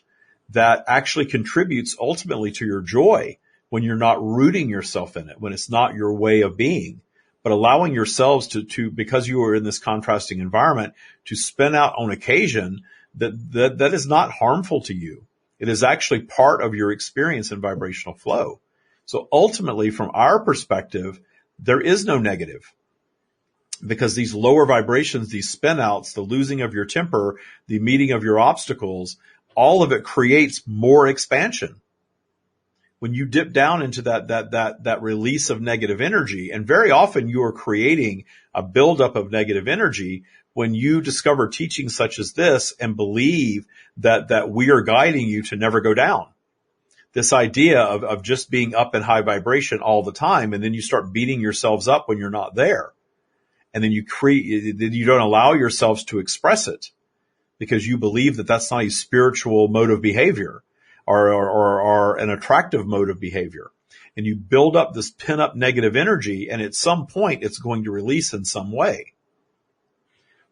that actually contributes ultimately to your joy when you're not rooting yourself in it, when it's not your way of being, but allowing yourselves to because you are in this contrasting environment, to spin out on occasion that is not harmful to you. It is actually part of your experience in vibrational flow. So ultimately, from our perspective, there is no negative. Because these lower vibrations, these spin outs, the losing of your temper, the meeting of your obstacles, all of it creates more expansion. When you dip down into that release of negative energy, and very often you are creating a buildup of negative energy when you discover teachings such as this and believe that we are guiding you to never go down. This idea of just being up in high vibration all the time, and then you start beating yourselves up when you're not there. And then you don't allow yourselves to express it because you believe that that's not a spiritual mode of behavior or an attractive mode of behavior. And you build up this pin-up negative energy, and at some point it's going to release in some way.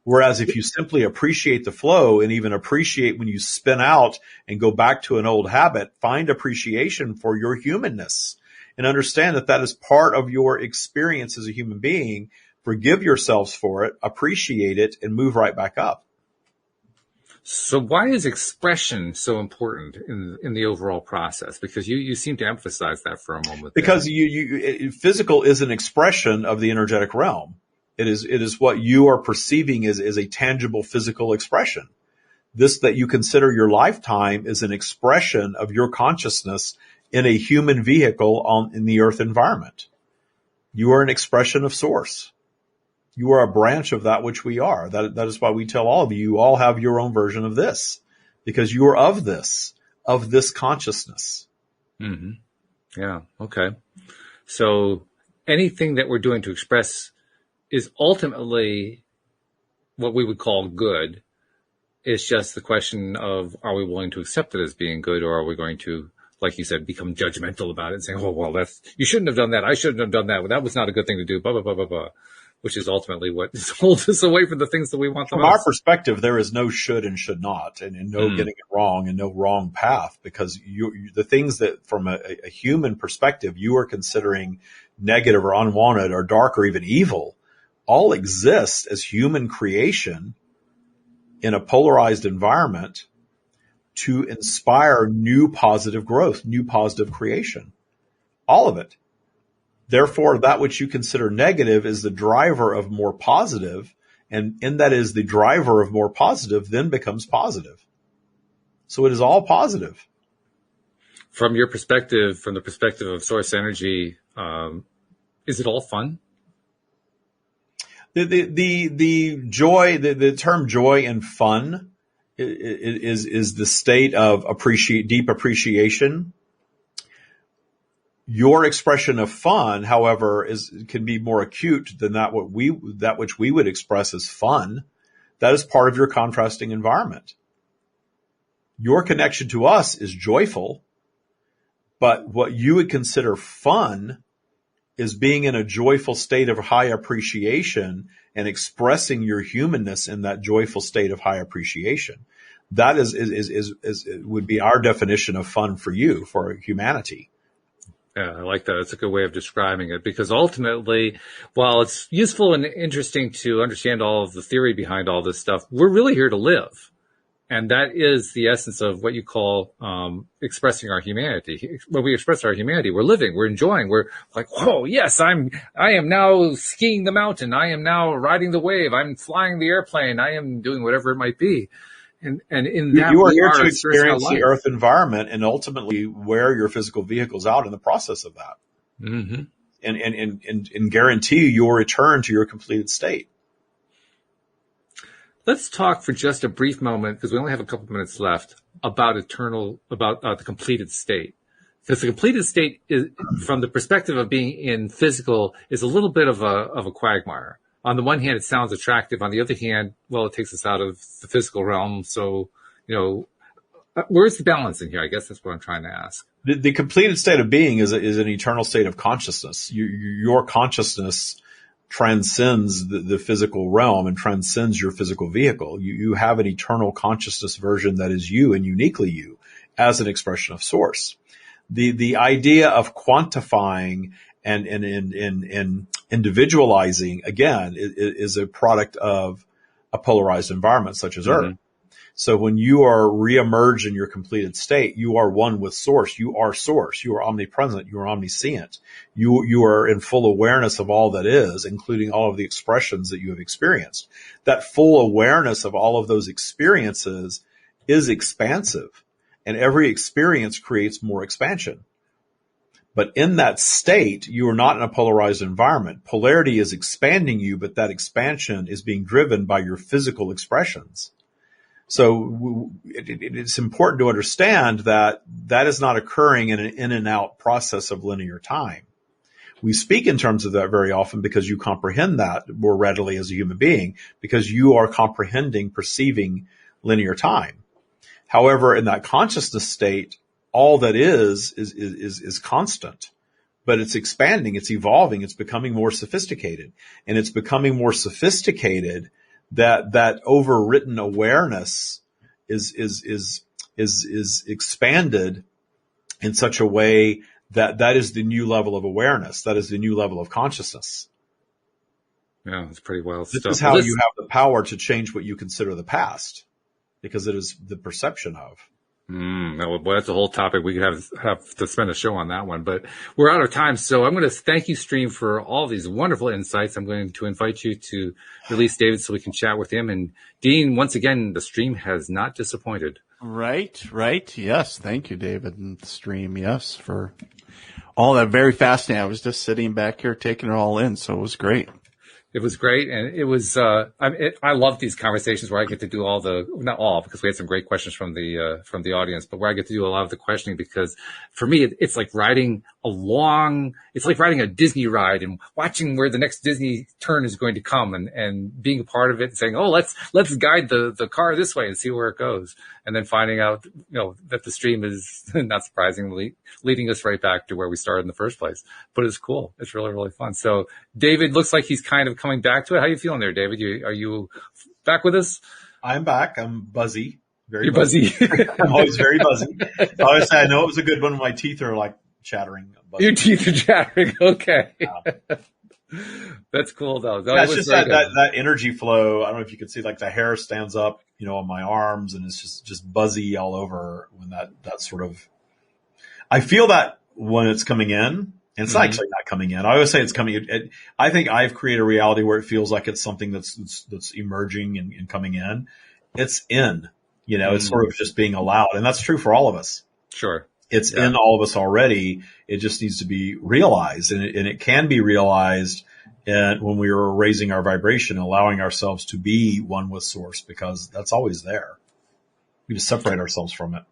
Whereas if you simply appreciate the flow and even appreciate when you spin out and go back to an old habit, find appreciation for your humanness and understand that is part of your experience as a human being. Forgive yourselves for it, appreciate it, and move right back up. So why is expression so important in the overall process? Because you seem to emphasize that for a moment. Because physical is an expression of the energetic realm. It is what you are perceiving as a tangible physical expression. This that you consider your lifetime is an expression of your consciousness in a human vehicle in the earth environment. You are an expression of source. You are a branch of that which we are. That is why we tell all of you all have your own version of this, because you are of this consciousness. Mm-hmm. Yeah. Okay. So anything that we're doing to express is ultimately what we would call good. It's just the question of, are we willing to accept it as being good, or are we going to, like you said, become judgmental about it and saying, oh, well, you shouldn't have done that. I shouldn't have done that. Well, that was not a good thing to do, blah, blah, blah, blah, blah. Which is ultimately what holds us away from the things that we want the most. From our perspective, there is no should and should not, and no getting it wrong and no wrong path, because the things that from a human perspective you are considering negative or unwanted or dark or even evil all exist as human creation in a polarized environment to inspire new positive growth, new positive creation. All of it. Therefore, that which you consider negative is the driver of more positive, and in that is the driver of more positive then becomes positive. So it is all positive. From your perspective, from the perspective of source energy, is it all fun? The joy, the term joy and fun is the state of deep appreciation. Your expression of fun, however, can be more acute than that which we would express as fun. That is part of your contrasting environment. Your connection to us is joyful, but what you would consider fun is being in a joyful state of high appreciation and expressing your humanness in that joyful state of high appreciation. That would be our definition of fun for you, for humanity. Yeah, I like that. It's a good way of describing it, because ultimately, while it's useful and interesting to understand all of the theory behind all this stuff, we're really here to live. And that is the essence of what you call expressing our humanity. When we express our humanity, we're living, we're enjoying, we're like, whoa, yes, I am now skiing the mountain. I am now riding the wave. I'm flying the airplane. I am doing whatever it might be. And in that, you are here to experience the earth environment and ultimately wear your physical vehicles out in the process of that. Mm-hmm. And guarantee your return to your completed state. Let's talk for just a brief moment, because we only have a couple minutes left, about the completed state. Because the completed state is, from the perspective of being in physical, is a little bit of a quagmire. On the one hand, it sounds attractive. On the other hand, well, it takes us out of the physical realm. So, where's the balance in here? I guess that's what I'm trying to ask. The completed state of being is an eternal state of consciousness. Your consciousness transcends the physical realm and transcends your physical vehicle. You have an eternal consciousness version that is you and uniquely you as an expression of source. The idea of quantifying and individualizing, again, is a product of a polarized environment such as Earth. So when you are reemerged in your completed state, you are one with source. You are source. You are omnipresent. You are omniscient. You are in full awareness of all that is, including all of the expressions that you have experienced. That full awareness of all of those experiences is expansive, and every experience creates more expansion. But in that state, you are not in a polarized environment. Polarity is expanding you, but that expansion is being driven by your physical expressions. So it's important to understand that is not occurring in an in and out process of linear time. We speak in terms of that very often because you comprehend that more readily as a human being, because you are comprehending, perceiving linear time. However, in that consciousness state, all that is constant, but it's expanding, it's evolving, it's becoming more sophisticated, and it's becoming more sophisticated that overwritten awareness is expanded in such a way that is the new level of awareness. That is the new level of consciousness. Yeah, it's pretty wild stuff. This is how you have the power to change what you consider the past, because it is the perception of. Well, that's a whole topic. We could have to spend a show on that one, but we're out of time. So I'm going to thank you, Stream, for all these wonderful insights. I'm going to invite you to release David so we can chat with him. And Dean, once again, the Stream has not disappointed. Right. Yes. Thank you, David and the Stream. Yes, for all that. Very fascinating. I was just sitting back here taking it all in. So it was great. It was great. And it was, I love these conversations where I get to do not all, because we had some great questions from the audience, but where I get to do a lot of the questioning, because for me, it's like riding it's like riding a Disney ride and watching where the next Disney turn is going to come and being a part of it and saying, oh, let's guide the car this way and see where it goes. And then finding out, that the Stream is not surprisingly leading us right back to where we started in the first place. But it's cool. It's really, really fun. So David looks like he's kind of coming back to it. How are you feeling there, David? Are you back with us? I'm back. I'm buzzy. You're buzzy. I'm always very buzzy. I always say I know it was a good one. My teeth are like chattering. Buzzy. Your teeth are chattering. Okay. Yeah. That's cool though. It's just that energy flow. I don't know if you can see, like the hair stands up, on my arms, and it's just buzzy all over when that sort of, I feel that when it's coming in, and it's actually not coming in. I always say it's coming. I think I've created a reality where it feels like it's something that's emerging and coming in. It's in, it's sort of just being allowed. And that's true for all of us. Sure. It's in all of us already. It just needs to be realized, and it can be realized when we are raising our vibration, allowing ourselves to be one with source, because that's always there. We just separate ourselves from it.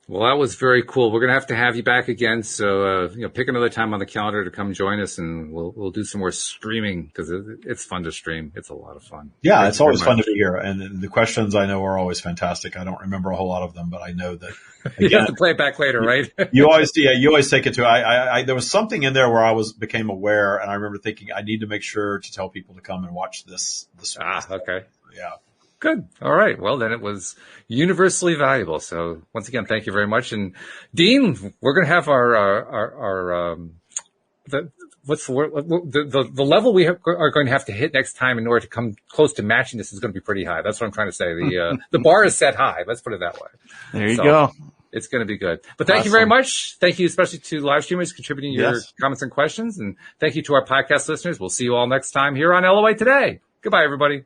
Well, that was very cool. We're going to have you back again. So, pick another time on the calendar to come join us, and we'll do some more streaming, because it's fun to stream. It's a lot of fun. Yeah, it's always fun to be here. And the questions I know are always fantastic. I don't remember a whole lot of them, but I know that. Again, you have to play it back later, right? you always take it to, there was something in there where I became aware, and I remember thinking I need to make sure to tell people to come and watch this. Okay. Yeah. Good. All right. Well, then it was universally valuable. So once again, thank you very much. And Dean, we're going to have the level we are going to have to hit next time in order to come close to matching this is going to be pretty high. That's what I'm trying to say. The bar is set high. Let's put it that way. There you go. It's going to be good. But thank you very much. Thank you especially to live streamers contributing your comments and questions. And thank you to our podcast listeners. We'll see you all next time here on LOA Today. Goodbye, everybody.